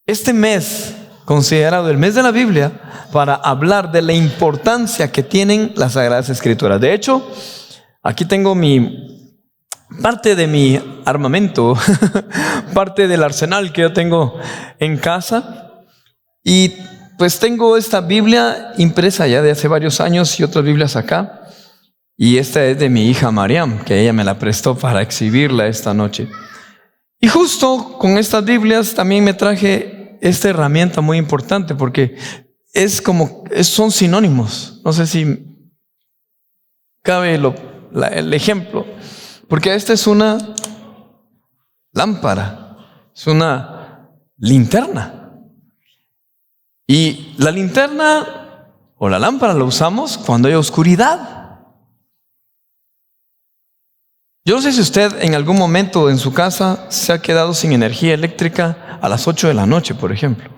este mes, considerado el mes de la Biblia, para hablar de la importancia que tienen las Sagradas Escrituras. De hecho, aquí tengo parte de mi armamento, parte del arsenal que yo tengo en casa. Y pues tengo esta Biblia impresa ya de hace varios años y otras Biblias acá. Y esta es de mi hija Mariam, que ella me la prestó para exhibirla esta noche. Y justo con estas Biblias también me traje esta herramienta muy importante, porque son sinónimos. No sé si cabe el ejemplo, porque esta es una lámpara, es una linterna. Y la linterna o la lámpara la usamos cuando hay oscuridad. Yo no sé si usted en algún momento en su casa se ha quedado sin energía eléctrica a las 8 de la noche, por ejemplo.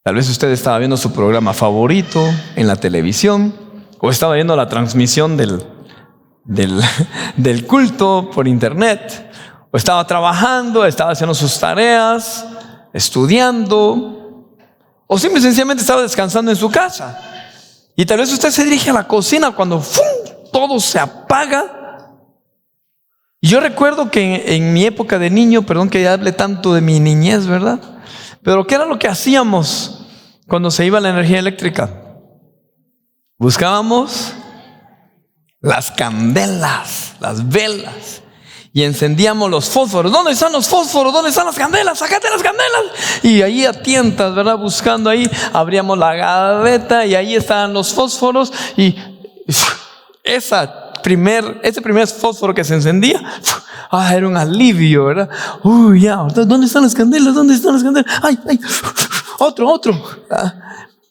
Tal vez usted estaba viendo su programa favorito en la televisión, o estaba viendo la transmisión del culto por internet, o estaba trabajando, estaba haciendo sus tareas, estudiando, o simple y sencillamente estaba descansando en su casa. Y tal vez usted se dirige a la cocina cuando ¡fum!, todo se apaga. Y yo recuerdo que en mi época de niño, perdón que ya hable tanto de mi niñez, ¿verdad? Pero ¿qué era lo que hacíamos cuando se iba la energía eléctrica? Buscábamos las candelas, las velas, y encendíamos los fósforos. ¿Dónde están los fósforos? ¿Dónde están las candelas? ¡Sácate las candelas! Y ahí a tientas, ¿verdad? Buscando ahí, abríamos la gaveta y ahí estaban los fósforos. Y ese primer fósforo que se encendía, era un alivio, ¿verdad? Ya, ¿dónde están las candelas? ¿Dónde están las candelas? ¡Ay! Otro.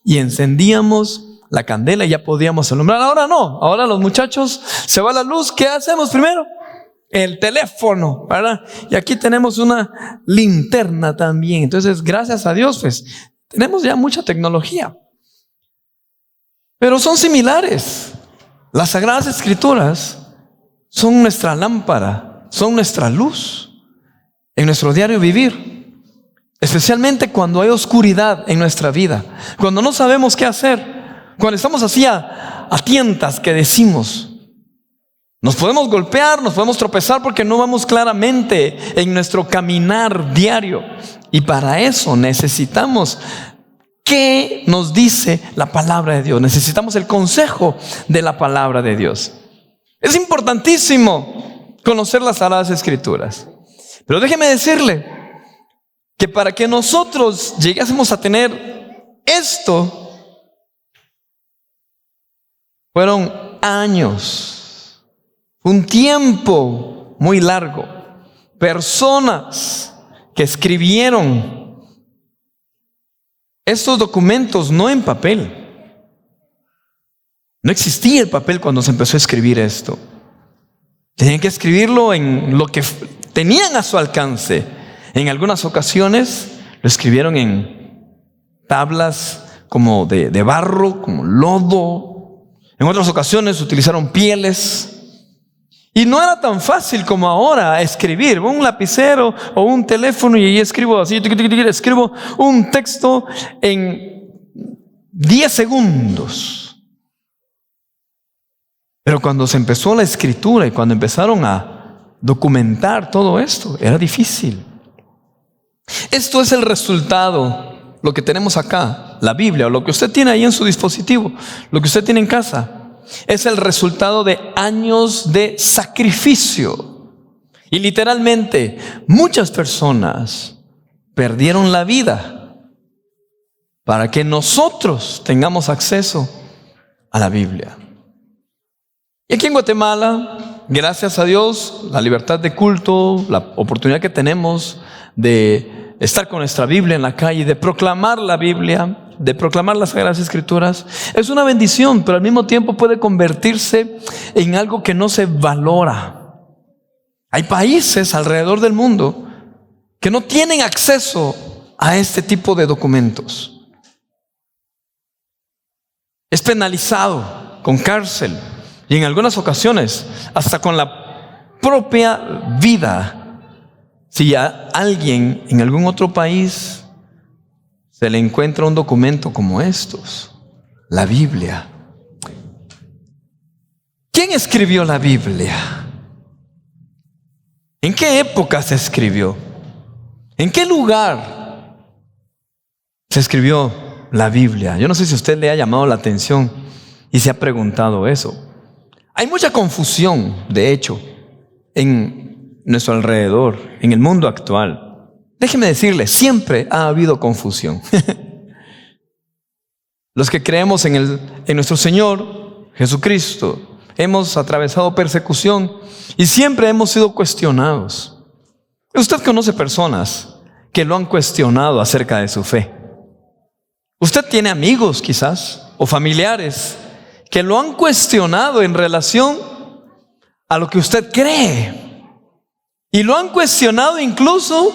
Y encendíamos la candela y ya podíamos alumbrar. Ahora no, ahora los muchachos, se va la luz, ¿qué hacemos primero? El teléfono, ¿verdad? Y aquí tenemos una linterna también. Entonces, gracias a Dios, pues, tenemos ya mucha tecnología. Pero son similares. Las Sagradas Escrituras son nuestra lámpara, son nuestra luz en nuestro diario vivir. Especialmente cuando hay oscuridad en nuestra vida, cuando no sabemos qué hacer, cuando estamos así a tientas, que decimos, nos podemos golpear, nos podemos tropezar porque no vamos claramente en nuestro caminar diario. Y para eso necesitamos ¿qué nos dice la palabra de Dios? Necesitamos el consejo de la palabra de Dios. Es importantísimo conocer las Sagradas Escrituras. Pero déjeme decirle que para que nosotros llegásemos a tener esto, fueron años, un tiempo muy largo, personas que escribieron estos documentos no en papel. No existía el papel cuando se empezó a escribir esto. Tenían que escribirlo en lo que tenían a su alcance. En algunas ocasiones lo escribieron en tablas como de barro, como lodo. En otras ocasiones utilizaron pieles. Y no era tan fácil como ahora escribir un lapicero o un teléfono y escribo así, escribo un texto en 10 segundos. Pero cuando se empezó la escritura y cuando empezaron a documentar todo esto, era difícil. Esto es el resultado, lo que tenemos acá, la Biblia, o lo que usted tiene ahí en su dispositivo, lo que usted tiene en casa. Es el resultado de años de sacrificio. Y literalmente muchas personas perdieron la vida para que nosotros tengamos acceso a la Biblia. Y aquí en Guatemala, gracias a Dios, la libertad de culto, la oportunidad que tenemos de estar con nuestra Biblia en la calle, de proclamar la Biblia, de proclamar las Sagradas Escrituras, es una bendición, pero al mismo tiempo puede convertirse en algo que no se valora. Hay países alrededor del mundo que no tienen acceso a este tipo de documentos. Es penalizado con cárcel y en algunas ocasiones hasta con la propia vida si a alguien en algún otro país se le encuentra un documento como estos, la Biblia. ¿Quién escribió la Biblia? ¿En qué época se escribió? ¿En qué lugar se escribió la Biblia? Yo no sé si a usted le ha llamado la atención y se ha preguntado eso. Hay mucha confusión, de hecho, en nuestro alrededor, en el mundo actual. Déjeme decirle, siempre ha habido confusión. Los que creemos en nuestro Señor Jesucristo, hemos atravesado persecución y siempre hemos sido cuestionados. Usted conoce personas que lo han cuestionado acerca de su fe. Usted tiene amigos quizás o familiares que lo han cuestionado en relación a lo que usted cree. Y lo han cuestionado incluso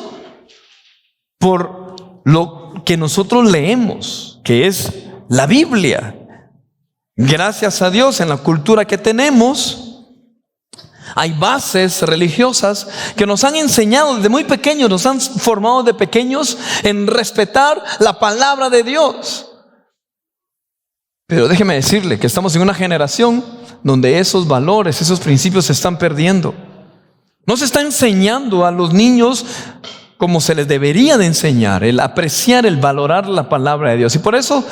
por lo que nosotros leemos, que es la Biblia. Gracias a Dios, en la cultura que tenemos, hay bases religiosas que nos han enseñado desde muy pequeños, nos han formado de pequeños en respetar la palabra de Dios. Pero déjeme decirle que estamos en una generación donde esos valores, esos principios se están perdiendo. No se está enseñando a los niños como se les debería de enseñar, el apreciar, el valorar la palabra de Dios. Y por eso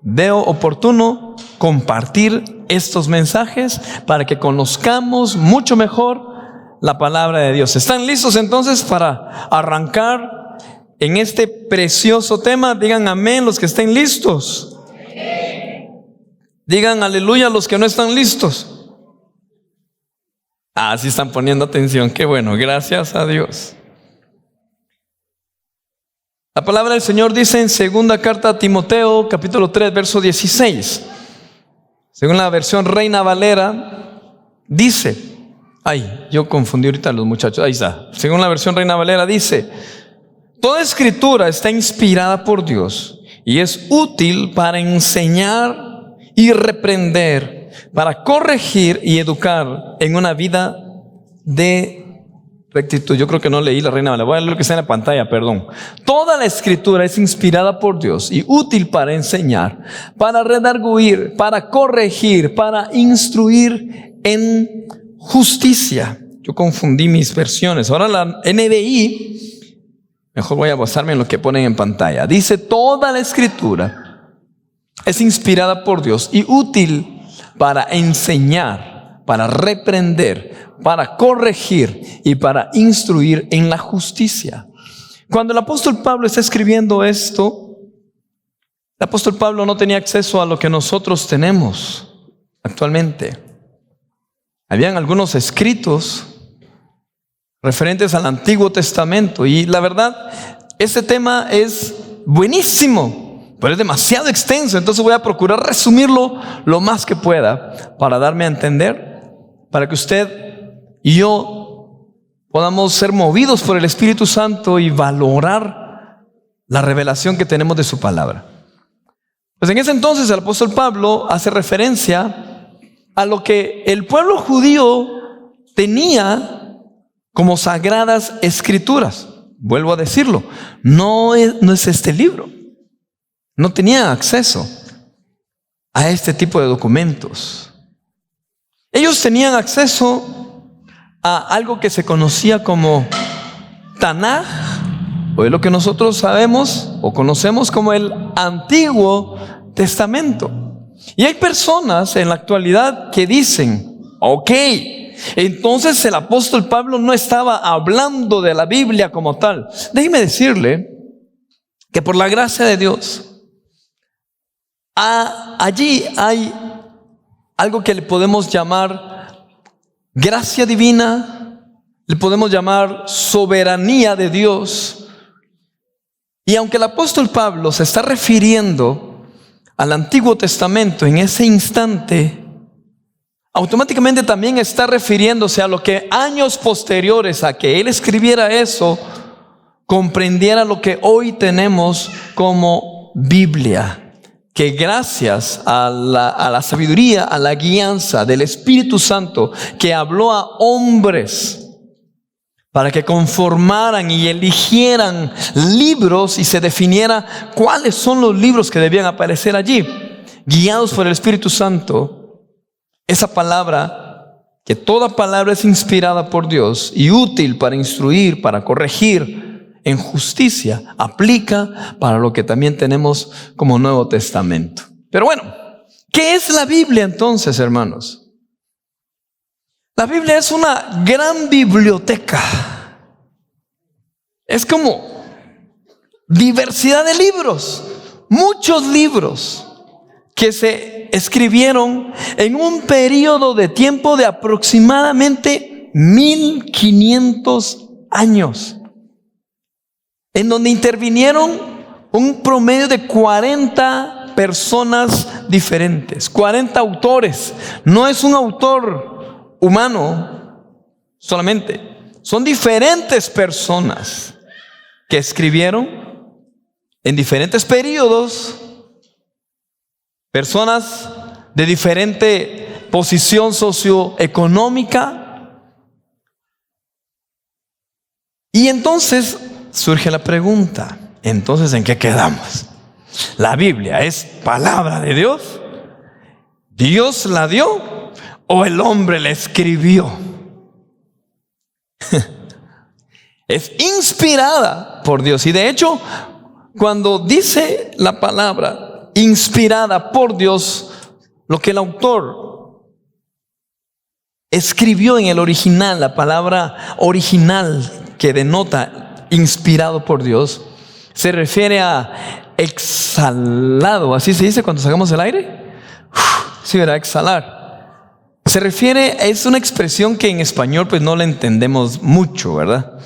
veo oportuno compartir estos mensajes para que conozcamos mucho mejor la palabra de Dios. ¿Están listos entonces para arrancar en este precioso tema? Digan amén los que estén listos. Digan aleluya los que no están listos. Sí están poniendo atención. Qué bueno, gracias a Dios. La palabra del Señor dice en segunda carta a Timoteo, capítulo 3, verso 16. Según la versión Reina Valera, dice, yo confundí ahorita a los muchachos, ahí está. Según la versión Reina Valera dice, toda escritura está inspirada por Dios y es útil para enseñar y reprender, para corregir y educar en una vida de rectitud. Yo creo que no leí la Reina Valera. Voy a leer lo que está en la pantalla, perdón. Toda la escritura es inspirada por Dios y útil para enseñar, para redarguir, para corregir, para instruir en justicia. Yo confundí mis versiones. Ahora la NBI, mejor voy a basarme en lo que ponen en pantalla. Dice, toda la escritura es inspirada por Dios y útil para enseñar, para reprender, para corregir y para instruir en la justicia. Cuando el apóstol Pablo está escribiendo esto, el apóstol Pablo no tenía acceso a lo que nosotros tenemos actualmente. Habían algunos escritos referentes al Antiguo Testamento y la verdad, este tema es buenísimo, pero es demasiado extenso, entonces voy a procurar resumirlo lo más que pueda para darme a entender, para que usted y yo podamos ser movidos por el Espíritu Santo y valorar la revelación que tenemos de su palabra. Pues en ese entonces el apóstol Pablo hace referencia a lo que el pueblo judío tenía como sagradas escrituras. Vuelvo a decirlo, no es este libro. No tenía acceso a este tipo de documentos. Ellos tenían acceso a algo que se conocía como Tanaj, o es lo que nosotros sabemos o conocemos como el Antiguo Testamento. Y hay personas en la actualidad que dicen, entonces el apóstol Pablo no estaba hablando de la Biblia como tal. Déjeme decirle que por la gracia de Dios, allí hay algo que le podemos llamar gracia divina, le podemos llamar soberanía de Dios. Y aunque el apóstol Pablo se está refiriendo al Antiguo Testamento en ese instante, automáticamente también está refiriéndose a lo que años posteriores a que él escribiera eso, comprendiera lo que hoy tenemos como Biblia. Que gracias a la sabiduría, a la guianza del Espíritu Santo que habló a hombres para que conformaran y eligieran libros y se definiera cuáles son los libros que debían aparecer allí, guiados por el Espíritu Santo. Esa palabra, que toda palabra es inspirada por Dios y útil para instruir, para corregir en justicia, aplica para lo que también tenemos como Nuevo Testamento. Pero bueno, ¿qué es la Biblia entonces, hermanos? La Biblia es una gran biblioteca. Es como diversidad de libros, muchos libros que se escribieron en un periodo de tiempo de aproximadamente 1500 años, en donde intervinieron un promedio de 40 personas diferentes, 40 autores. No es un autor humano solamente, son diferentes personas que escribieron en diferentes periodos, personas de diferente posición socioeconómica. Y entonces surge la pregunta, entonces ¿en qué quedamos? ¿La Biblia es palabra de Dios? ¿Dios la dio o el hombre la escribió? Es inspirada por Dios. Y de hecho, cuando dice la palabra inspirada por Dios, lo que el autor escribió en el original, la palabra original que denota inspirado por Dios, se refiere a exhalado. ¿Así se dice cuando sacamos el aire? Sí, ¿verdad? Exhalar. Se refiere, es una expresión que en español pues no la entendemos mucho, ¿verdad?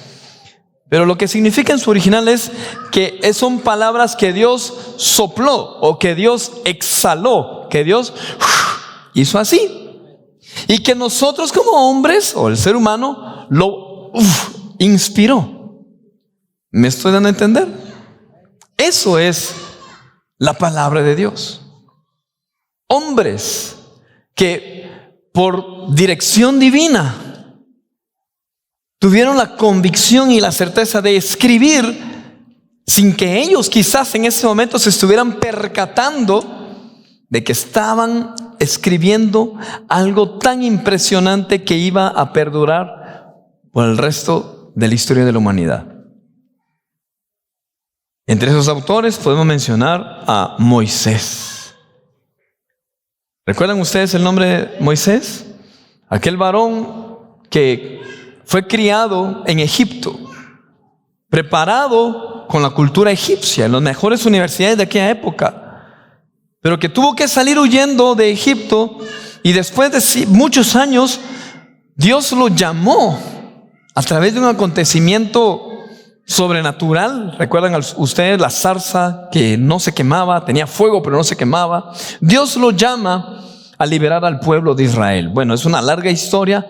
Pero lo que significa en su original es que son palabras que Dios sopló o que Dios exhaló, que Dios hizo así. Y que nosotros como hombres o el ser humano lo inspiró. ¿Me estoy dando a entender? Eso es la palabra de Dios. Hombres que por dirección divina tuvieron la convicción y la certeza de escribir sin que ellos quizás en ese momento se estuvieran percatando de que estaban escribiendo algo tan impresionante que iba a perdurar por el resto de la historia de la humanidad. Entre esos autores podemos mencionar a Moisés. ¿Recuerdan ustedes el nombre de Moisés? Aquel varón que fue criado en Egipto, preparado con la cultura egipcia, en las mejores universidades de aquella época, pero que tuvo que salir huyendo de Egipto y después de muchos años Dios lo llamó a través de un acontecimiento sobrenatural. ¿Recuerdan ustedes la zarza que no se quemaba? Tenía fuego pero no se quemaba. Dios lo llama a liberar al pueblo de Israel. Bueno, es una larga historia.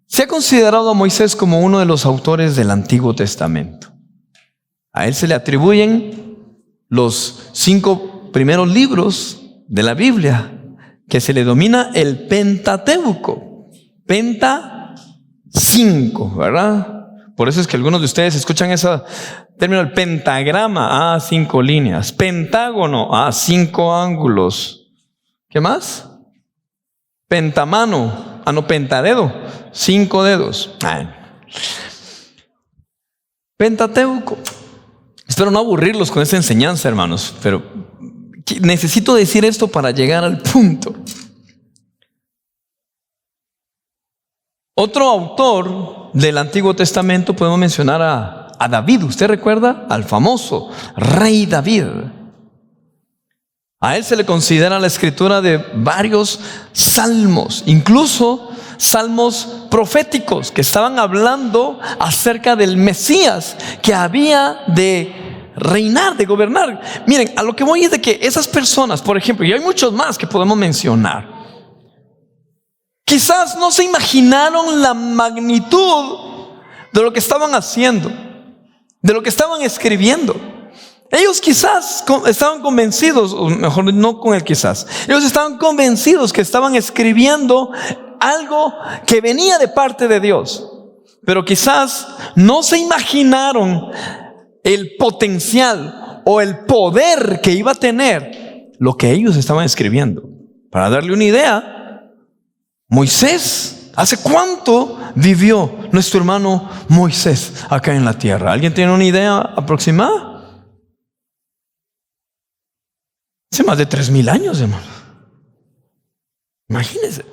Se ha considerado a Moisés como uno de los autores del Antiguo Testamento. A él se le atribuyen los 5 primeros libros de la Biblia, que se le denomina el Pentateuco. Penta 5, ¿verdad? Por eso es que algunos de ustedes escuchan ese término, el pentagrama, 5 líneas. Pentágono, 5 ángulos. ¿Qué más? Pentamano, pentadedo, 5 dedos. Pentateuco. Espero no aburrirlos con esta enseñanza, hermanos, pero necesito decir esto para llegar al punto. Otro autor del Antiguo Testamento podemos mencionar a David. ¿Usted recuerda? Al famoso rey David. A él se le considera la escritura de varios salmos, incluso salmos proféticos que estaban hablando acerca del Mesías que había de reinar, de gobernar. Miren, a lo que voy es de que esas personas, por ejemplo, y hay muchos más que podemos mencionar, quizás no se imaginaron la magnitud de lo que estaban haciendo, de lo que estaban escribiendo. Ellos quizás estaban convencidos, o mejor no con el quizás, ellos estaban convencidos que estaban escribiendo algo que venía de parte de Dios, pero quizás no se imaginaron el potencial o el poder que iba a tener lo que ellos estaban escribiendo. Para darle una idea, Moisés, ¿hace cuánto vivió nuestro hermano Moisés acá en la tierra? ¿Alguien tiene una idea aproximada? Hace más de 3,000 años, hermano. Imagínense.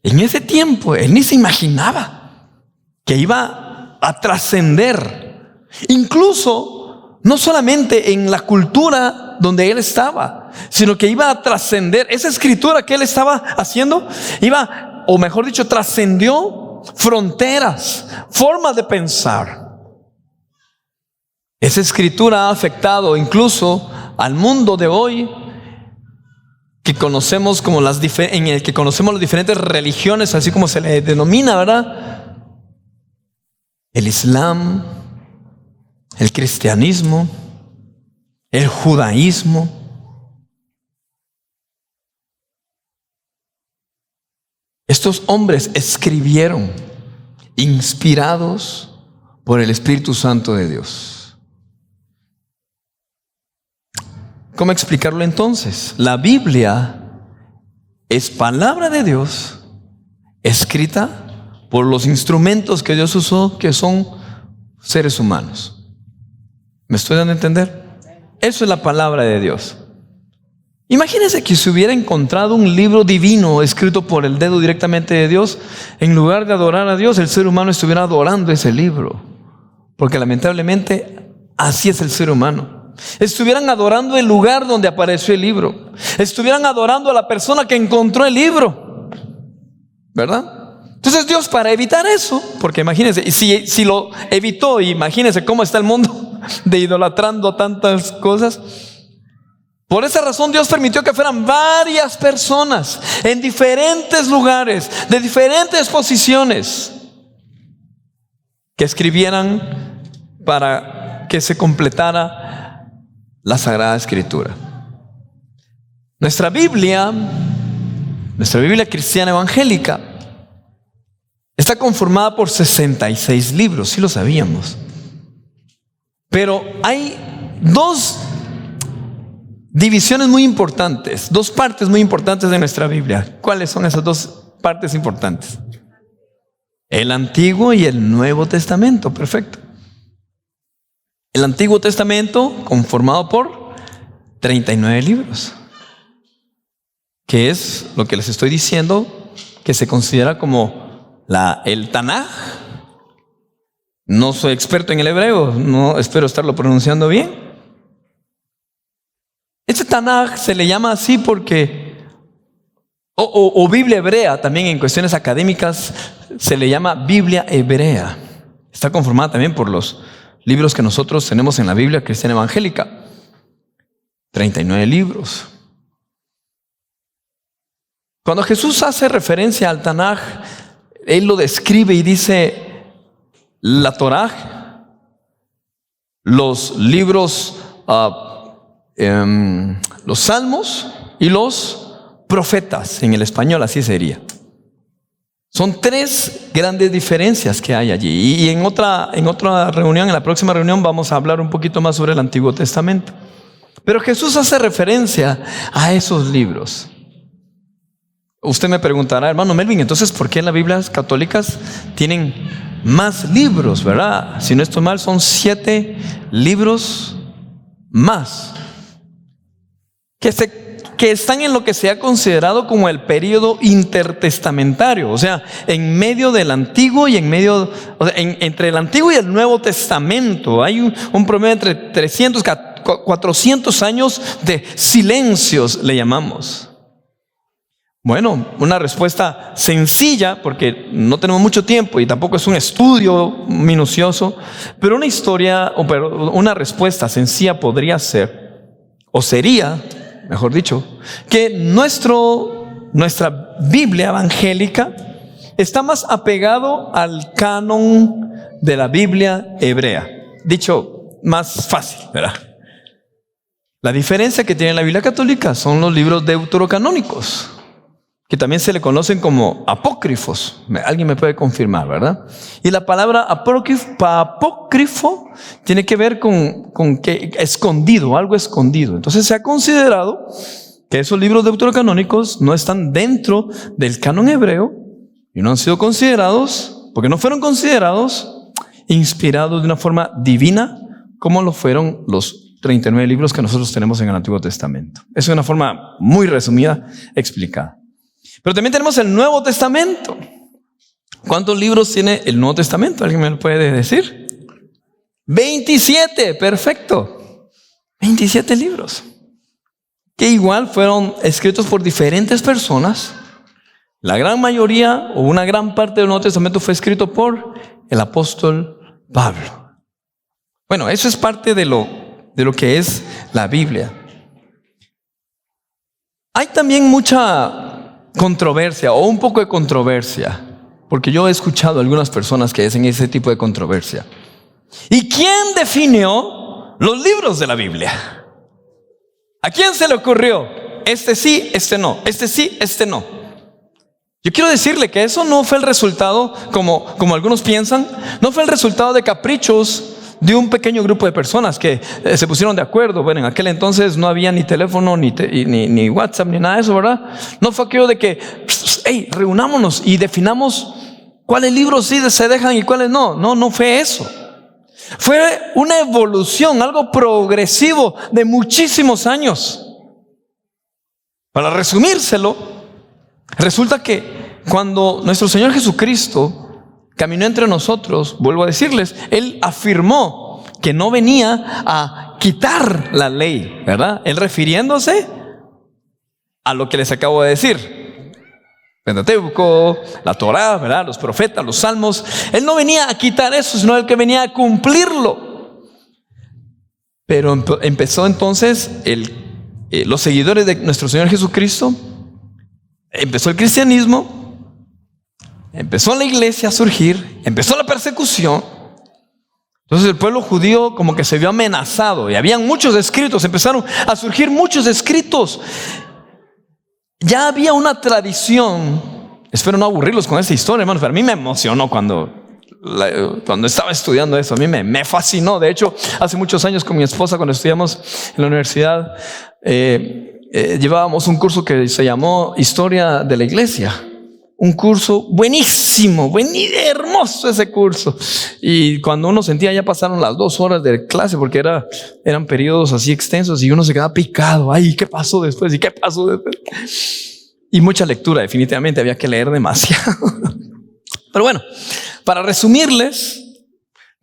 En ese tiempo, él ni se imaginaba que iba a trascender. Incluso, no solamente en la cultura donde él estaba, sino que iba a trascender. Esa escritura que él estaba haciendo, o mejor dicho, trascendió fronteras, formas de pensar. Esa escritura ha afectado incluso al mundo de hoy, que conocemos como en el que conocemos las diferentes religiones, así como se le denomina, ¿verdad? El Islam, el cristianismo, el judaísmo. Estos hombres escribieron inspirados por el Espíritu Santo de Dios. ¿Cómo explicarlo entonces? La Biblia es palabra de Dios escrita por los instrumentos que Dios usó, que son seres humanos. ¿Me estoy dando a entender? Eso es la palabra de Dios. Imagínense que se hubiera encontrado un libro divino escrito por el dedo directamente de Dios. En lugar de adorar a Dios, el ser humano estuviera adorando ese libro, porque lamentablemente así es el ser humano. Estuvieran adorando el lugar donde apareció el libro, estuvieran adorando a la persona que encontró el libro, ¿verdad? Entonces Dios, para evitar eso, porque imagínense, si lo evitó, imagínense cómo está el mundo de idolatrando tantas cosas. Por esa razón Dios permitió que fueran varias personas en diferentes lugares, de diferentes posiciones, que escribieran para que se completara la Sagrada Escritura. Nuestra Biblia cristiana evangélica, está conformada por 66 libros, sí lo sabíamos. Pero hay dos divisiones muy importantes, dos partes muy importantes de nuestra Biblia. ¿Cuáles son esas dos partes importantes? El Antiguo y el Nuevo Testamento. Perfecto. El Antiguo Testamento conformado por 39 libros, que es lo que les estoy diciendo, que se considera como el Tanaj. No soy experto en el hebreo, no espero estarlo pronunciando bien. Este Tanaj se le llama así porque, o Biblia hebrea, también en cuestiones académicas se le llama Biblia hebrea. Está conformada también por los libros que nosotros tenemos en la Biblia cristiana evangélica. 39 libros. Cuando Jesús hace referencia al Tanaj, Él lo describe y dice: la Torá, los libros, los salmos y los profetas, en el español así sería. Son tres grandes diferencias que hay allí. Y en otra reunión, en la próxima reunión, vamos a hablar un poquito más sobre el Antiguo Testamento. Pero Jesús hace referencia a esos libros. Usted me preguntará, hermano Melvin, entonces ¿por qué las Biblias católicas tienen más libros, verdad? Si no estoy mal, son 7 libros más que están en lo que se ha considerado como el período intertestamentario, o sea, en medio del Antiguo y entre el Antiguo y el Nuevo Testamento. Hay un promedio entre 300 a 400 años de silencios, le llamamos. Bueno, una respuesta sencilla, porque no tenemos mucho tiempo y tampoco es un estudio minucioso, pero una respuesta sencilla podría ser, o sería, mejor dicho, que nuestra Biblia evangélica está más apegado al canon de la Biblia hebrea. Dicho más fácil, ¿verdad? La diferencia que tiene la Biblia católica son los libros deuterocanónicos, que también se le conocen como apócrifos. Alguien me puede confirmar, ¿verdad? Y la palabra apócrifo tiene que ver con que escondido, algo escondido. Entonces se ha considerado que esos libros deuterocanónicos no están dentro del canon hebreo y no han sido considerados, porque no fueron considerados inspirados de una forma divina como lo fueron los 39 libros que nosotros tenemos en el Antiguo Testamento. Es una forma muy resumida, explicada. Pero también tenemos el Nuevo Testamento. ¿Cuántos libros tiene el Nuevo Testamento? ¿Alguien me lo puede decir? 27, perfecto. 27 libros. Que igual fueron escritos por diferentes personas. La gran mayoría o una gran parte del Nuevo Testamento fue escrito por el apóstol Pablo. Bueno, eso es parte de lo que es la Biblia. Hay también mucha controversia o un poco de controversia, porque yo he escuchado a algunas personas que hacen ese tipo de controversia. ¿Y quién definió los libros de la Biblia? ¿A quién se le ocurrió? Este sí, este no. Este sí, este no. Yo quiero decirle que eso no fue el resultado, como algunos piensan, no fue el resultado de caprichos de un pequeño grupo de personas que se pusieron de acuerdo. Bueno, en aquel entonces no había ni teléfono, ni WhatsApp, ni nada de eso, ¿verdad? No fue aquello de que, hey, reunámonos y definamos cuáles libros sí se dejan y cuáles no. No fue eso. Fue una evolución, algo progresivo de muchísimos años. Para resumírselo, resulta que cuando nuestro Señor Jesucristo caminó entre nosotros, vuelvo a decirles, Él afirmó que no venía a quitar la ley, ¿verdad? Él refiriéndose a lo que les acabo de decir. Pentateuco, la Torá, ¿verdad? Los profetas, los salmos. Él no venía a quitar eso, sino el que venía a cumplirlo. Pero empezó entonces los seguidores de nuestro Señor Jesucristo, empezó el cristianismo, empezó la iglesia a surgir, empezó la persecución. Entonces el pueblo judío como que se vio amenazado y habían muchos escritos, empezaron a surgir muchos escritos. Ya había una tradición. Espero no aburrirlos con esta historia, hermanos, pero a mí me emocionó cuando estaba estudiando eso. A mí me fascinó. De hecho, hace muchos años con mi esposa, cuando estudiamos en la universidad, llevábamos un curso que se llamó Historia de la Iglesia. Un curso buenísimo, hermoso ese curso. Y cuando uno sentía, ya pasaron las 2 horas de clase, porque eran periodos así extensos y uno se quedaba picado. Ay, ¿qué pasó después? ¿Y qué pasó después? Y mucha lectura, definitivamente había que leer demasiado. Pero bueno, para resumirles,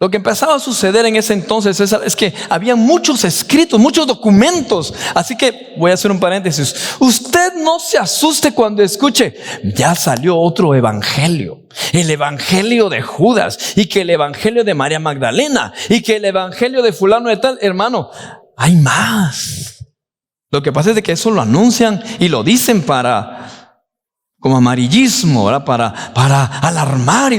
lo que empezaba a suceder en ese entonces es que había muchos escritos, muchos documentos. Así que voy a hacer un paréntesis. Usted no se asuste cuando escuche, ya salió otro evangelio. El evangelio de Judas, y que el evangelio de María Magdalena, y que el evangelio de fulano de tal. Hermano, hay más. Lo que pasa es de que eso lo anuncian y lo dicen como amarillismo, ¿verdad? Para alarmar.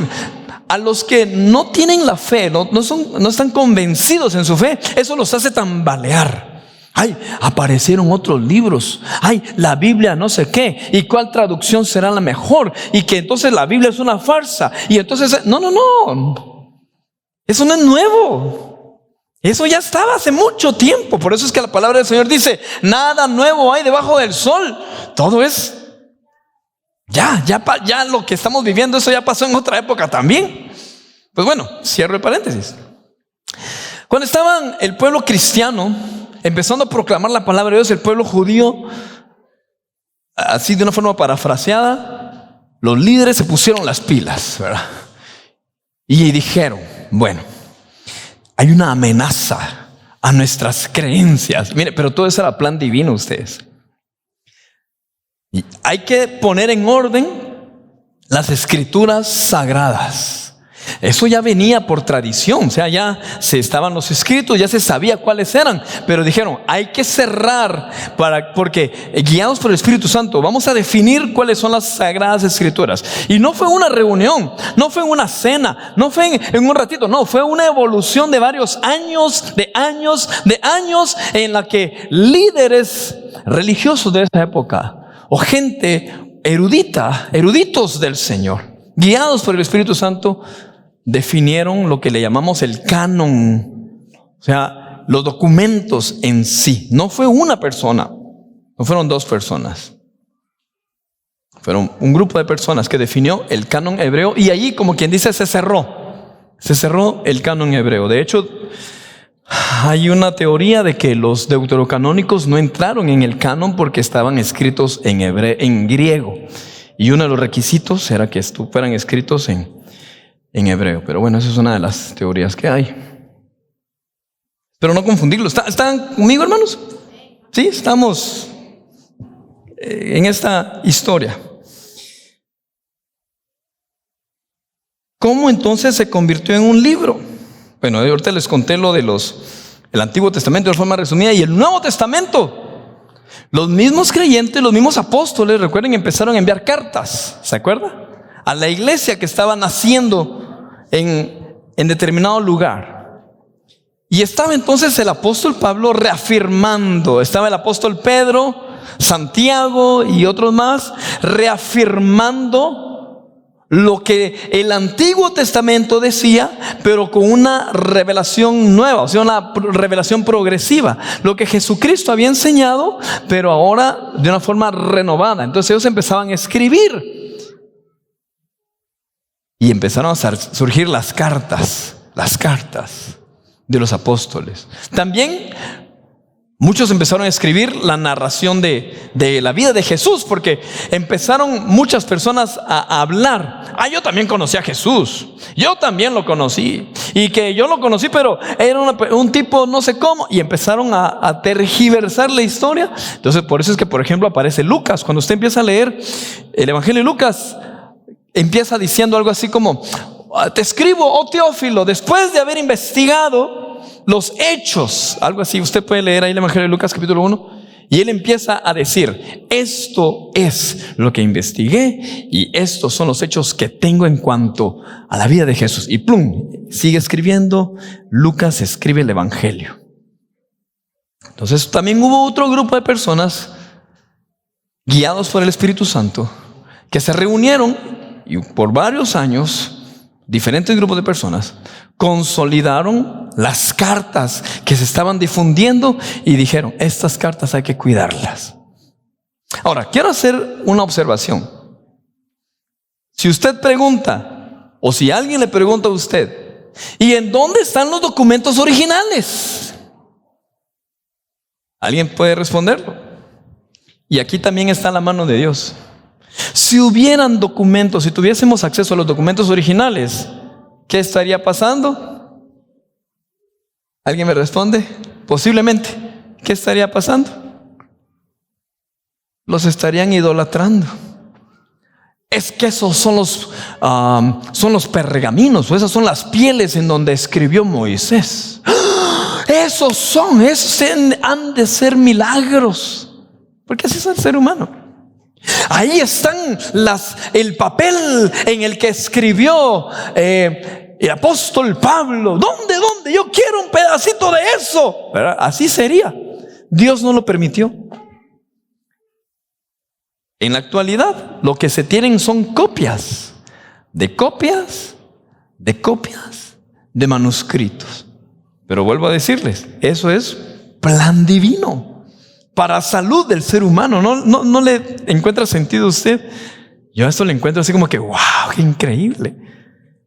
A los que no tienen la fe, no están convencidos en su fe, eso los hace tambalear. Ay, aparecieron otros libros. Ay, la Biblia no sé qué. ¿Y cuál traducción será la mejor? Y que entonces la Biblia es una farsa. Y entonces, no. Eso no es nuevo. Eso ya estaba hace mucho tiempo. Por eso es que la palabra del Señor dice, nada nuevo hay debajo del sol. Todo es ya lo que estamos viviendo, eso ya pasó en otra época también. Pues bueno, cierro el paréntesis. Cuando estaban el pueblo cristiano empezando a proclamar la palabra de Dios, el pueblo judío, así de una forma parafraseada, los líderes se pusieron las pilas, ¿verdad? Y dijeron, bueno, hay una amenaza a nuestras creencias. Mire, pero todo eso era plan divino, ustedes. Y hay que poner en orden las escrituras sagradas. Eso ya venía por tradición, o sea, ya estaban los escritos, ya se sabía cuáles eran. Pero dijeron, hay que cerrar porque guiados por el Espíritu Santo vamos a definir cuáles son las sagradas escrituras. Y no fue una reunión, no fue una cena, no fue en un ratito, no, fue una evolución de varios años, de años, en la que líderes religiosos de esa época o gente eruditos del Señor, guiados por el Espíritu Santo, definieron lo que le llamamos el canon, o sea, los documentos en sí. No fue una persona, no fueron dos personas, fueron un grupo de personas que definió el canon hebreo, y allí, como quien dice, se cerró el canon hebreo. De hecho, hay una teoría de que los deuterocanónicos no entraron en el canon porque estaban escritos en griego, y uno de los requisitos era que fueran escritos en hebreo. Pero bueno, esa es una de las teorías que hay. Pero no confundirlo. ¿Están conmigo, hermanos? Sí, estamos en esta historia. ¿Cómo entonces se convirtió en un libro? Bueno, ahorita les conté lo de el Antiguo Testamento de forma resumida, y el Nuevo Testamento. Los mismos creyentes, los mismos apóstoles, recuerden, empezaron a enviar cartas, ¿se acuerdan? A la iglesia que estaba naciendo en determinado lugar. Y estaba entonces el apóstol Pablo reafirmando, estaba el apóstol Pedro, Santiago y otros más, reafirmando lo que el Antiguo Testamento decía, pero con una revelación nueva, o sea, una revelación progresiva. Lo que Jesucristo había enseñado, pero ahora de una forma renovada. Entonces ellos empezaban a escribir. Y empezaron a surgir las cartas de los apóstoles. También muchos empezaron a escribir la narración de la vida de Jesús, porque empezaron muchas personas a hablar. Yo también conocí a Jesús, yo también lo conocí, y que yo lo conocí, pero era un tipo no sé cómo, y empezaron a tergiversar la historia. Entonces por eso es que, por ejemplo, aparece Lucas. Cuando usted empieza a leer el Evangelio de Lucas, empieza diciendo algo así como: te escribo, oh Teófilo, después de haber investigado los hechos, algo así. Usted puede leer ahí el Evangelio de Lucas capítulo 1, y él empieza a decir: esto es lo que investigué, y estos son los hechos que tengo en cuanto a la vida de Jesús. Y plum, sigue escribiendo. Lucas escribe el Evangelio. Entonces también hubo otro grupo de personas guiados por el Espíritu Santo que se reunieron, y por varios años diferentes grupos de personas consolidaron las cartas que se estaban difundiendo y dijeron: estas cartas hay que cuidarlas. Ahora, quiero hacer una observación. Si usted pregunta, o si alguien le pregunta a usted: ¿y en dónde están los documentos originales? ¿Alguien puede responderlo? Y aquí también está la mano de Dios. Si hubieran documentos, si tuviésemos acceso a los documentos originales, ¿qué estaría pasando? ¿Alguien me responde? Posiblemente. ¿Qué estaría pasando? Los estarían idolatrando. Es que esos son los pergaminos, o esas son las pieles en donde escribió Moisés. Esos han de ser milagros, porque así es el ser humano. Ahí están el papel en el que escribió el apóstol Pablo. ¿Dónde? Yo quiero un pedacito de eso. ¿Verdad? Así sería. Dios no lo permitió. En la actualidad, lo que se tienen son copias de manuscritos. Pero vuelvo a decirles, eso es plan divino para salud del ser humano. No le encuentra sentido a usted. Yo a esto le encuentro así como que wow, qué increíble.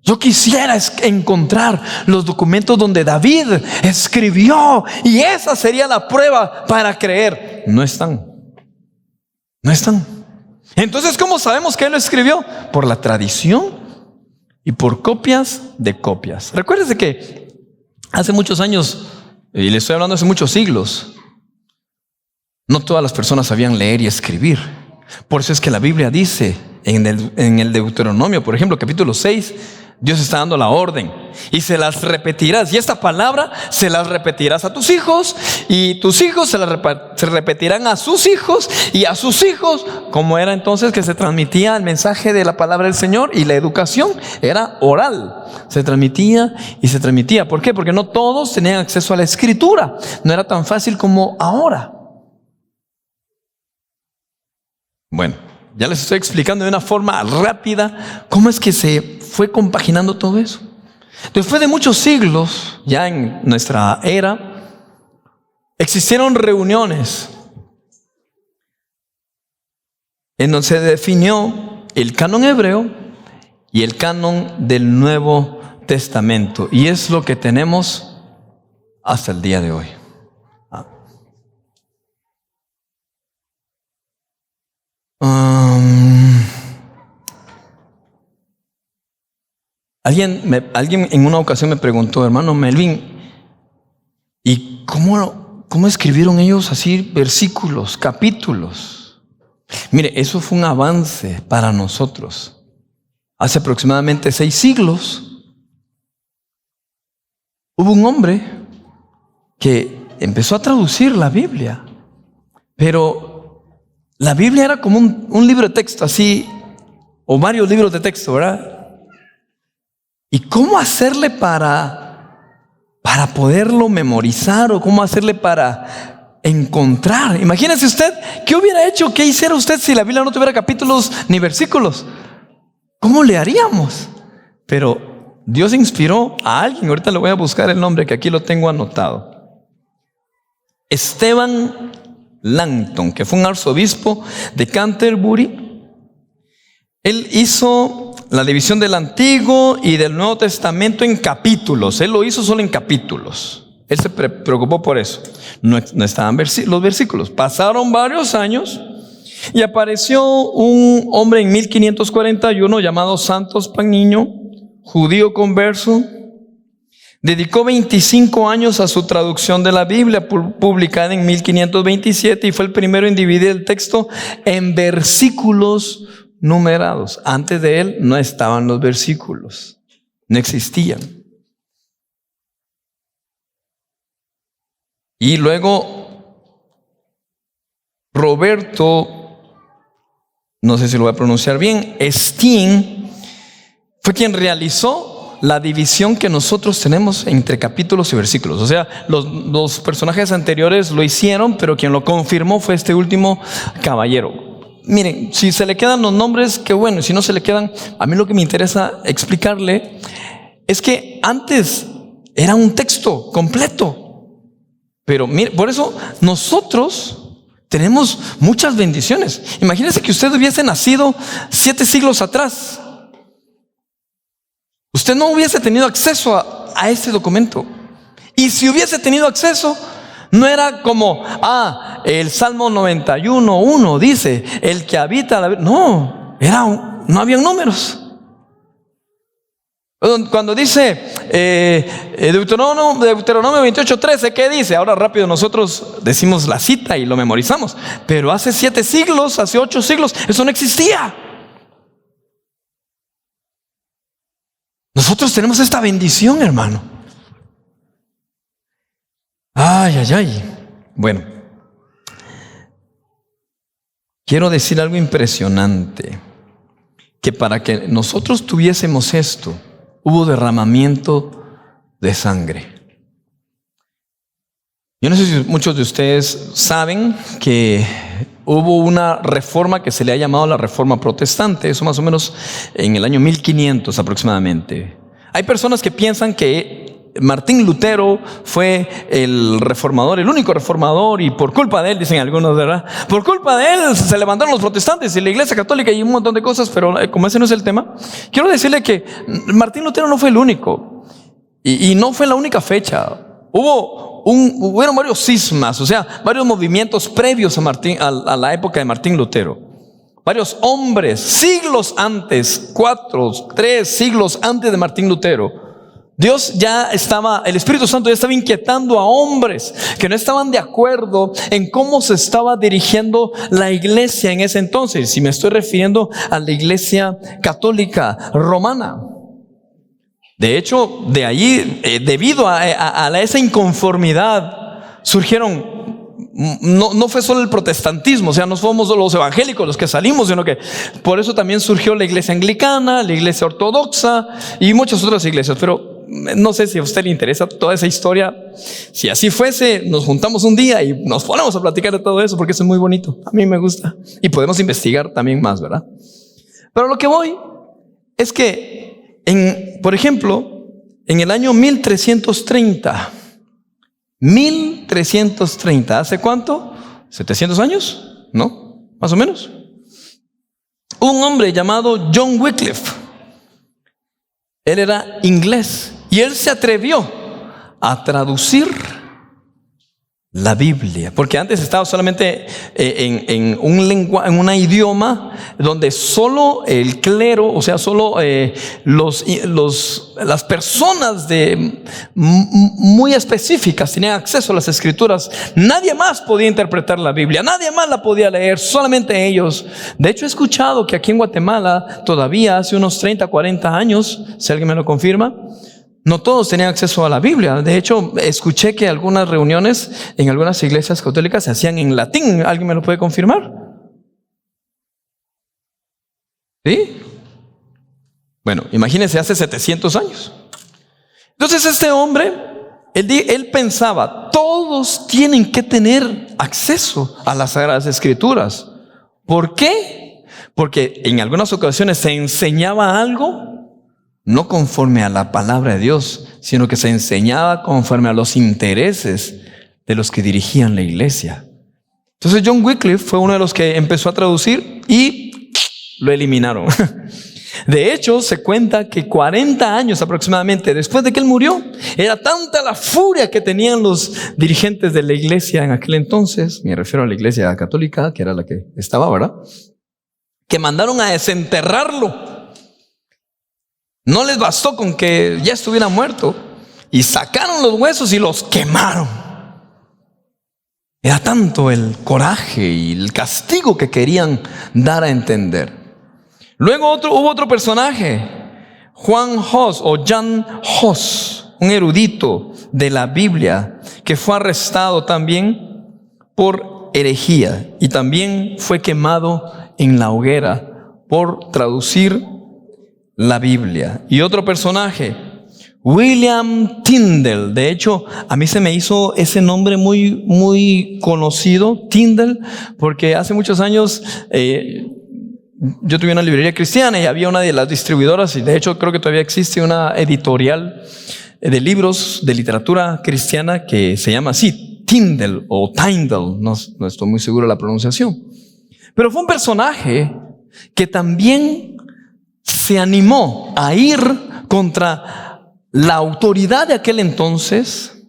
Yo quisiera encontrar los documentos donde David escribió, y esa sería la prueba para creer. No están. Entonces, ¿cómo sabemos que él lo escribió? Por la tradición y por copias de copias. Recuérdese que hace muchos años, y le estoy hablando hace muchos siglos, no todas las personas sabían leer y escribir. Por eso es que la Biblia dice en el Deuteronomio, por ejemplo, capítulo 6, Dios está dando la orden: y se las repetirás, y esta palabra se las repetirás a tus hijos, y tus hijos se repetirán a sus hijos y a sus hijos. Como era entonces que se transmitía el mensaje de la palabra del Señor, y la educación era oral, se transmitía y se transmitía. ¿Por qué? Porque no todos tenían acceso a la escritura, no era tan fácil como ahora. Bueno, Ya les estoy explicando de una forma rápida cómo es que se fue compaginando todo eso. Después de muchos siglos, ya en nuestra era, existieron reuniones en donde se definió el canon hebreo y el canon del Nuevo Testamento. Y es lo que tenemos hasta el día de hoy. Alguien en una ocasión me preguntó, hermano Melvin, ¿y cómo escribieron ellos así versículos, capítulos? Mire, eso fue un avance para nosotros. Hace aproximadamente 6 siglos hubo un hombre que empezó a traducir la Biblia, pero la Biblia era como un libro de texto así, o varios libros de texto, ¿verdad? ¿Y cómo hacerle para poderlo memorizar, o cómo hacerle para encontrar? Imagínese usted, ¿qué hubiera hecho, qué hiciera usted si la Biblia no tuviera capítulos ni versículos? ¿Cómo le haríamos? Pero Dios inspiró a alguien, ahorita le voy a buscar el nombre, que aquí lo tengo anotado. Esteban Langton, que fue un arzobispo de Canterbury. Él hizo la división del Antiguo y del Nuevo Testamento en capítulos. Él lo hizo solo en capítulos. Él se preocupó por eso. No estaban los versículos. Pasaron varios años y apareció un hombre en 1541 llamado Santos Paniño, judío converso. Dedicó 25 años a su traducción de la Biblia, publicada en 1527, y fue el primero en dividir el texto en versículos numerados. Antes de él no estaban los versículos, no existían. Y luego Roberto, no sé si lo voy a pronunciar bien, Steen, fue quien realizó la división que nosotros tenemos entre capítulos y versículos. O sea, los personajes anteriores lo hicieron, pero quien lo confirmó fue este último caballero. Miren, si se le quedan los nombres, qué bueno. Y si no se le quedan, a mí lo que me interesa explicarle es que antes era un texto completo. Pero mire, por eso nosotros tenemos muchas bendiciones. Imagínese que usted hubiese nacido 7 siglos atrás. Usted no hubiese tenido acceso a este documento. Y si hubiese tenido acceso, no era como, el Salmo 91:1 dice, el que habita la... No, no habían números. Cuando dice Deuteronomio 28:13, ¿qué dice? Ahora rápido nosotros decimos la cita y lo memorizamos. Pero hace 7 siglos, hace 8 siglos, eso no existía. Nosotros tenemos esta bendición, hermano. Ay. Bueno, quiero decir algo impresionante, que para que nosotros tuviésemos esto, hubo derramamiento de sangre. Yo no sé si muchos de ustedes saben que hubo una reforma que se le ha llamado la Reforma Protestante, eso más o menos en el año 1500 aproximadamente. Hay personas que piensan que Martín Lutero fue el reformador, el único reformador, y por culpa de él, dicen algunos, ¿verdad? Por culpa de él se levantaron los protestantes y la Iglesia Católica y un montón de cosas, pero como ese no es el tema, quiero decirle que Martín Lutero no fue el único y no fue la única fecha. Hubieron varios cismas, o sea, varios movimientos previos a la época de Martín Lutero. Varios hombres, siglos antes, 4, 3 siglos antes de Martín Lutero. El Espíritu Santo ya estaba inquietando a hombres que no estaban de acuerdo en cómo se estaba dirigiendo la iglesia en ese entonces. Si me estoy refiriendo a la iglesia católica romana. De hecho, de allí, debido a esa inconformidad, surgieron, no fue solo el protestantismo, o sea, no fuimos solo los evangélicos los que salimos, sino que por eso también surgió la iglesia anglicana, la iglesia ortodoxa y muchas otras iglesias. Pero no sé si a usted le interesa toda esa historia. Si así fuese, nos juntamos un día y nos ponemos a platicar de todo eso, porque eso es muy bonito. A mí me gusta. Y podemos investigar también más, ¿verdad? Pero lo que voy es que, por ejemplo, en el año 1330, ¿hace cuánto? ¿700 años? ¿No? Más o menos. Un hombre llamado John Wycliffe. Él era inglés y él se atrevió a traducir la Biblia, porque antes estaba solamente en un idioma donde solo el clero, o sea, solo las personas muy específicas tenían acceso a las escrituras. Nadie más podía interpretar la Biblia, nadie más la podía leer, solamente ellos. De hecho, he escuchado que aquí en Guatemala todavía hace unos 30, 40 años, si alguien me lo confirma, no todos tenían acceso a la Biblia. De hecho, escuché que algunas reuniones en algunas iglesias católicas se hacían en latín. ¿Alguien me lo puede confirmar? ¿Sí? Bueno, imagínense, hace 700 años. Entonces este hombre, él pensaba, todos tienen que tener acceso a las Sagradas Escrituras. ¿Por qué? Porque en algunas ocasiones se enseñaba algo no conforme a la palabra de Dios, sino que se enseñaba conforme a los intereses de los que dirigían la iglesia. Entonces John Wycliffe fue uno de los que empezó a traducir y lo eliminaron. De hecho, se cuenta que 40 años aproximadamente después de que él murió, era tanta la furia que tenían los dirigentes de la iglesia en aquel entonces, me refiero a la iglesia católica, que era la que estaba, ¿verdad?, que mandaron a desenterrarlo. No les bastó con que ya estuviera muerto, y sacaron los huesos y los quemaron. Era tanto el coraje y el castigo que querían dar a entender. Luego hubo otro personaje, Juan Hus o Jan Hus, un erudito de la Biblia, que fue arrestado también por herejía y también fue quemado en la hoguera por traducir la Biblia. Y otro personaje, William Tyndale. De hecho, a mí se me hizo ese nombre muy, muy conocido, Tyndale, porque hace muchos años yo tuve una librería cristiana y había una de las distribuidoras, y de hecho creo que todavía existe una editorial de libros de literatura cristiana que se llama así, Tyndale o Tyndale, no estoy muy seguro de la pronunciación. Pero fue un personaje que también se animó a ir contra la autoridad de aquel entonces.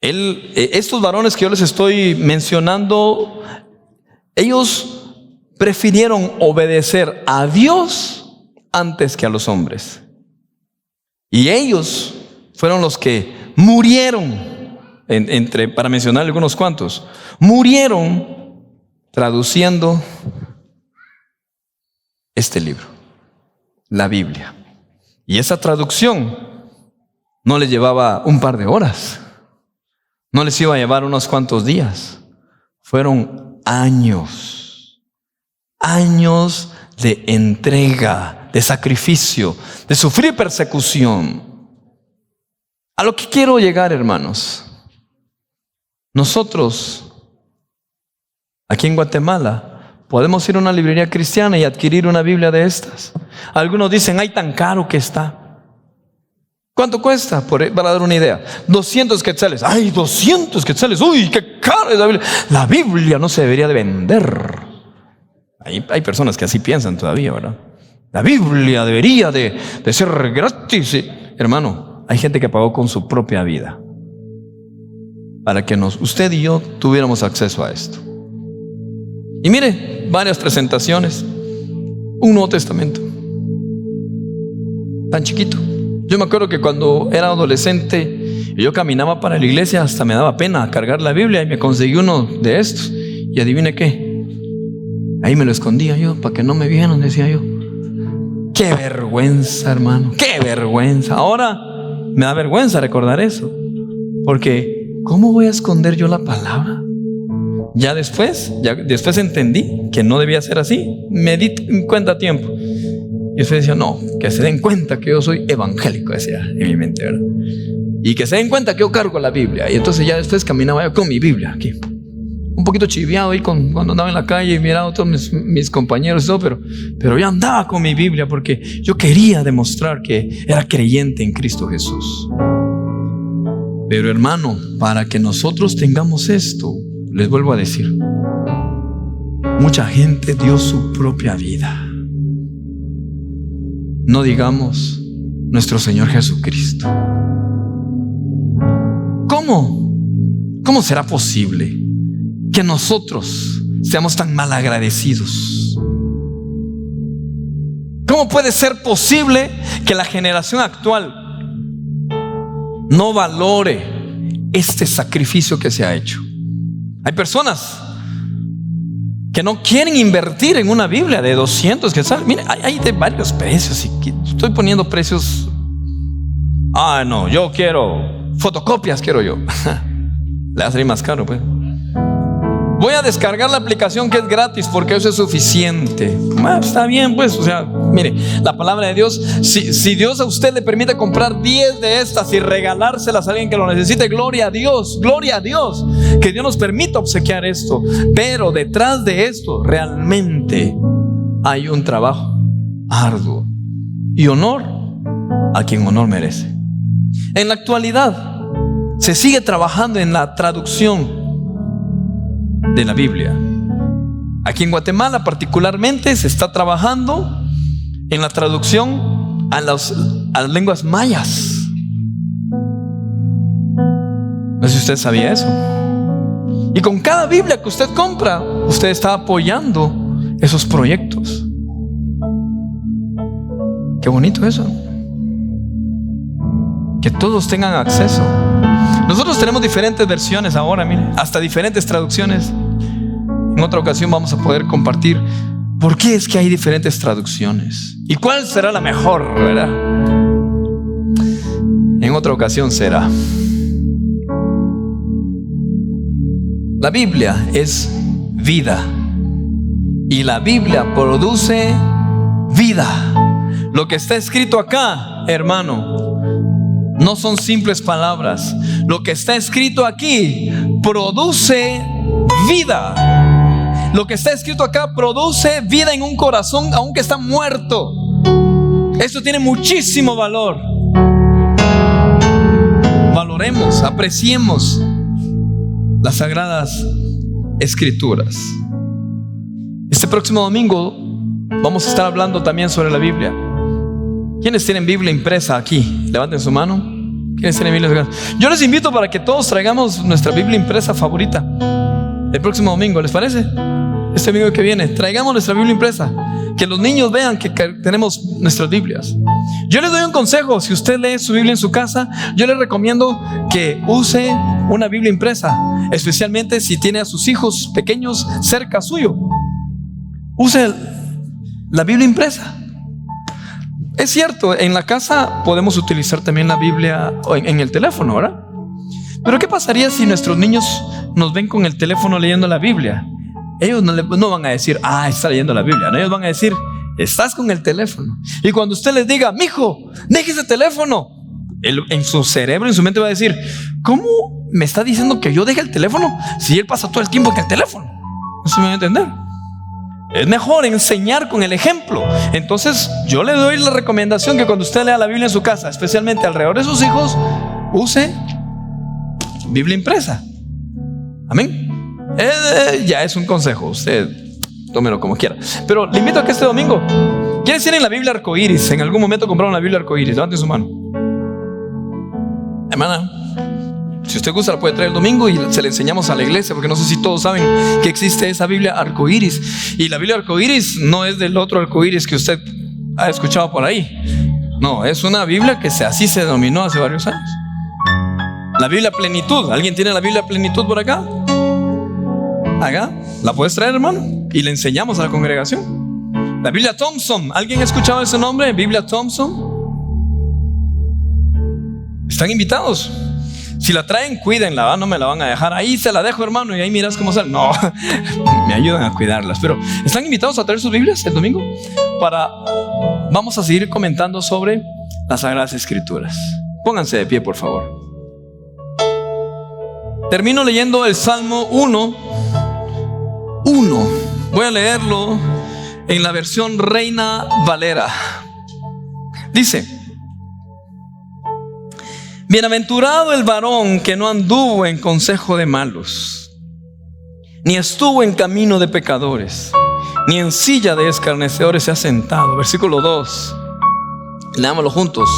Estos varones que yo les estoy mencionando, ellos prefirieron obedecer a Dios antes que a los hombres. Y ellos fueron los que murieron, para mencionar algunos cuantos, murieron traduciendo este libro, la Biblia. Y esa traducción no les llevaba un par de horas, no les iba a llevar unos cuantos días, fueron años de entrega, de sacrificio, de sufrir persecución. A lo que quiero llegar, hermanos, nosotros aquí en Guatemala podemos ir a una librería cristiana y adquirir una Biblia de estas. Algunos dicen, ay, tan caro que está. ¿Cuánto cuesta? Para dar una idea, 200 quetzales. Ay, 200 quetzales, uy, qué caro es la Biblia. La Biblia no se debería de vender. Hay personas que así piensan todavía, ¿verdad? La Biblia debería de ser gratis. Hermano, hay gente que pagó con su propia vida para que usted y yo tuviéramos acceso a esto. Y mire, varias presentaciones, un Nuevo Testamento tan chiquito. Yo me acuerdo que cuando era adolescente yo caminaba para la iglesia, hasta me daba pena cargar la Biblia, y me conseguí uno de estos, y adivine qué, ahí me lo escondía yo para que no me vieran, decía yo. Qué vergüenza, hermano, qué vergüenza. Ahora me da vergüenza recordar eso, porque ¿cómo voy a esconder yo la palabra? Ya después entendí que no debía ser así. Me di cuenta a tiempo. Y usted decía, no, que se den cuenta que yo soy evangélico, decía en mi mente, ¿verdad? Y que se den cuenta que yo cargo la Biblia. Y entonces ya después caminaba yo con mi Biblia aquí, un poquito chiviado ahí cuando andaba en la calle y miraba a todos mis compañeros y todo, pero yo andaba con mi Biblia porque yo quería demostrar que era creyente en Cristo Jesús. Pero hermano, para que nosotros tengamos esto, les vuelvo a decir, mucha gente dio su propia vida. No digamos nuestro Señor Jesucristo. ¿Cómo será posible que nosotros seamos tan malagradecidos? ¿Cómo puede ser posible que la generación actual no valore este sacrificio que se ha hecho? Hay personas que no quieren invertir en una Biblia de 200 que sale. Mire, hay de varios precios y estoy poniendo precios. No, yo quiero fotocopias, quiero yo. Le va a salir más caro, pues. Voy a descargar la aplicación que es gratis porque eso es suficiente. Está bien, pues. O sea, mire, la palabra de Dios, si Dios a usted le permite comprar 10 de estas y regalárselas a alguien que lo necesite, gloria a Dios, que Dios nos permita obsequiar esto. Pero detrás de esto realmente hay un trabajo arduo y honor a quien honor merece. En la actualidad se sigue trabajando en la traducción de la Biblia. Aquí en Guatemala particularmente se está trabajando en la traducción a las lenguas mayas. No sé si usted sabía eso. Y con cada Biblia que usted compra, usted está apoyando esos proyectos. Qué bonito eso, que todos tengan acceso. Nosotros tenemos diferentes versiones ahora, mire, hasta diferentes traducciones. En otra ocasión vamos a poder compartir por qué es que hay diferentes traducciones y cuál será la mejor, ¿verdad? En otra ocasión será. La Biblia es vida y la Biblia produce vida. Lo que está escrito acá, hermano, no son simples palabras. Lo que está escrito aquí produce vida. Lo que está escrito acá produce vida en un corazón aunque está muerto. Esto tiene muchísimo valor. Valoremos, apreciemos las sagradas escrituras. Este próximo domingo vamos a estar hablando también sobre la Biblia. ¿Quiénes tienen Biblia impresa aquí? Levanten su mano. ¿Quiénes tienen Biblia impresa? Yo les invito para que todos traigamos nuestra Biblia impresa favorita el próximo domingo, ¿les parece? Este domingo que viene, traigamos nuestra Biblia impresa. Que los niños vean que tenemos nuestras Biblias. Yo les doy un consejo: si usted lee su Biblia en su casa, yo les recomiendo que use una Biblia impresa, especialmente si tiene a sus hijos pequeños cerca suyo. Use la Biblia impresa. Es cierto, en la casa podemos utilizar también la Biblia en el teléfono, ¿verdad? Pero ¿qué pasaría si nuestros niños nos ven con el teléfono leyendo la Biblia? Ellos no van a decir, está leyendo la Biblia. No, ellos van a decir, estás con el teléfono. Y cuando usted les diga, mijo, deje ese teléfono, él, en su cerebro, en su mente va a decir, ¿cómo me está diciendo que yo deje el teléfono si él pasa todo el tiempo en el teléfono? ¿No se me va a entender? Es mejor enseñar con el ejemplo. Entonces yo le doy la recomendación que cuando usted lea la Biblia en su casa, especialmente alrededor de sus hijos, use Biblia impresa. Amén. Ya es un consejo, usted tómelo como quiera. Pero le invito a que este domingo, ¿quiénes tienen la Biblia arcoíris? ¿En algún momento compraron la Biblia arcoíris? Levanten su mano. Hermana, si usted gusta la puede traer el domingo y se la enseñamos a la iglesia, porque no sé si todos saben que existe esa Biblia arcoíris. Y la Biblia arcoíris no es del otro arcoíris que usted ha escuchado por ahí. No, es una Biblia que así se denominó hace varios años. La Biblia plenitud. ¿Alguien tiene la Biblia plenitud por acá? Acá, la puedes traer, hermano, y le enseñamos a la congregación. La Biblia Thompson. ¿Alguien ha escuchado ese nombre? Biblia Thompson. Están invitados. Si la traen, cuídenla, ¿va? No me la van a dejar. Ahí se la dejo, hermano, y ahí miras cómo sale. No, me ayudan a cuidarlas. Pero están invitados a traer sus Biblias el domingo. Vamos a seguir comentando sobre las Sagradas Escrituras. Pónganse de pie, por favor. Termino leyendo el Salmo 1. Voy a leerlo en la versión Reina Valera. Dice: bienaventurado el varón que no anduvo en consejo de malos, ni estuvo en camino de pecadores, ni en silla de escarnecedores se ha sentado. Versículo 2, leámoslo juntos.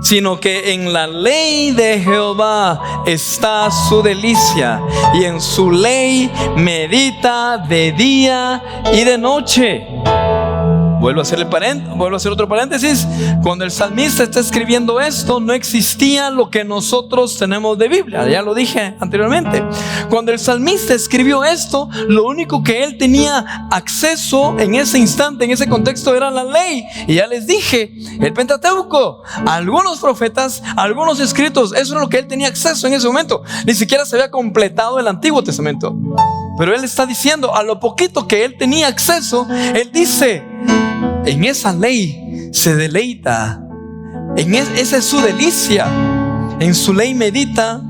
Sino que en la ley de Jehová está su delicia, y en su ley medita de día y de noche. Vuelvo a hacer otro paréntesis. Cuando el salmista está escribiendo esto, no existía lo que nosotros tenemos de Biblia. Ya lo dije anteriormente. Cuando el salmista escribió esto, lo único que él tenía acceso en ese instante, en ese contexto, era la ley. Y ya les dije, el Pentateuco, algunos profetas, algunos escritos, eso era lo que él tenía acceso en ese momento. Ni siquiera se había completado el Antiguo Testamento. Pero él está diciendo, a lo poquito que él tenía acceso, él dice: en esa ley se deleita, esa es su delicia, en su ley medita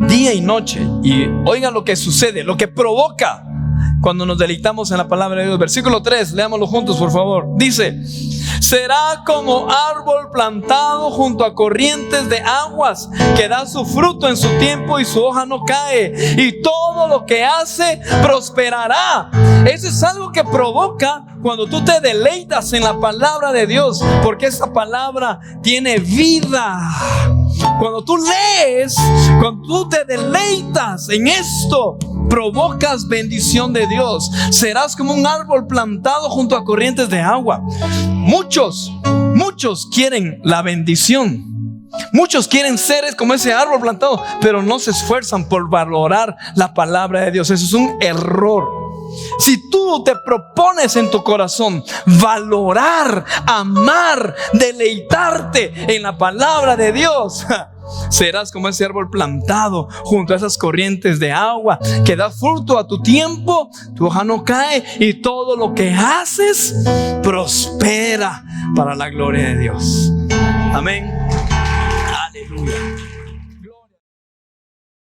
día y noche. Y oigan lo que sucede, lo que provoca cuando nos deleitamos en la palabra de Dios. Versículo 3, leámoslo juntos, por favor. Dice: será como árbol plantado junto a corrientes de aguas, que da su fruto en su tiempo y su hoja no cae, y todo lo que hace prosperará. Eso es algo que provoca cuando tú te deleitas en la palabra de Dios, porque esta palabra tiene vida. Cuando tú lees, cuando tú te deleitas en esto, provocas bendición de Dios. Serás como un árbol plantado junto a corrientes de agua. Muchos quieren la bendición. Muchos quieren ser como ese árbol plantado, pero no se esfuerzan por valorar la palabra de Dios. Eso es un error. Si tú te propones en tu corazón valorar, amar, deleitarte en la palabra de Dios, serás como ese árbol plantado junto a esas corrientes de agua, que da fruto a tu tiempo, tu hoja no cae, y todo lo que haces prospera para la gloria de Dios. Amén. Aleluya.